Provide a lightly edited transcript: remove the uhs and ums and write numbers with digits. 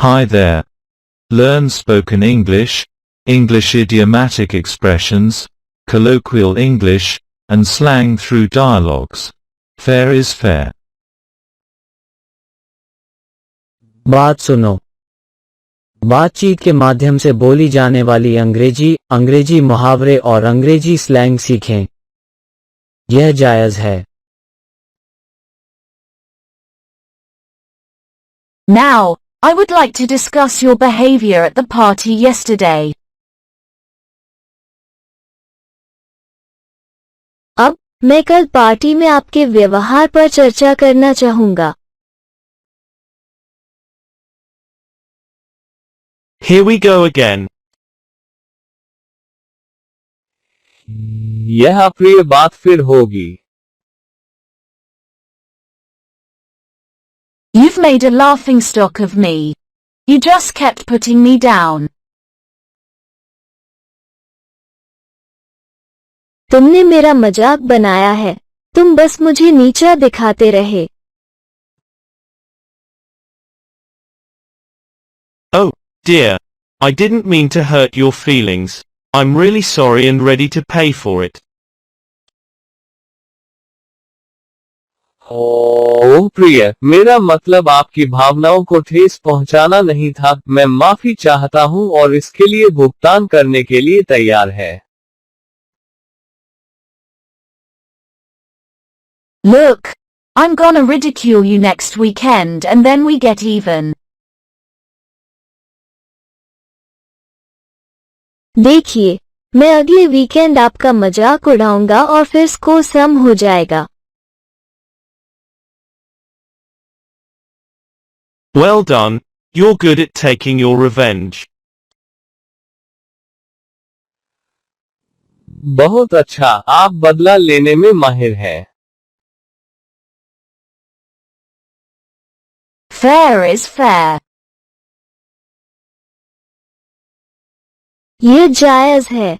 Hi there. Learn spoken English, English idiomatic expressions, colloquial English, and slang through dialogues. Fair is fair. बात सुनो। बातचीत के माध्यम से बोली जाने वाली अंग्रेजी मुहावरे और अंग्रेजी स्लैंग सीखें। यह जायज है। Now, I would like to discuss your behavior at the party yesterday. अब मैं कल पार्टी में आपके व्यवहार पर चर्चा करना चाहूंगा। Here we go again. यह अप्रिय बात फिर होगी। You've made a laughingstock of me. You just kept putting me down. तुमने मेरा मजाक बनाया है। तुम बस मुझे नीचा दिखाते रहे। Oh, dear. I didn't mean to hurt your feelings. I'm really sorry and ready to pay for it. ओह प्रिय, मेरा मतलब आपकी भावनाओं को ठेस पहुंचाना नहीं था। मैं माफी चाहता हूं और इसके लिए भुगतान करने के लिए तैयार है। Look, I'm gonna ridicule you next weekend and then we get even. देखिए, मैं अगले वीकेंड आपका मजाक उड़ाऊंगा और फिर स्कोर सम हो जाएगा। Well done. You're good at taking your revenge. बहुत अच्छा, आप बदला लेने में माहिर हैं। Fair is fair. यह जायज है।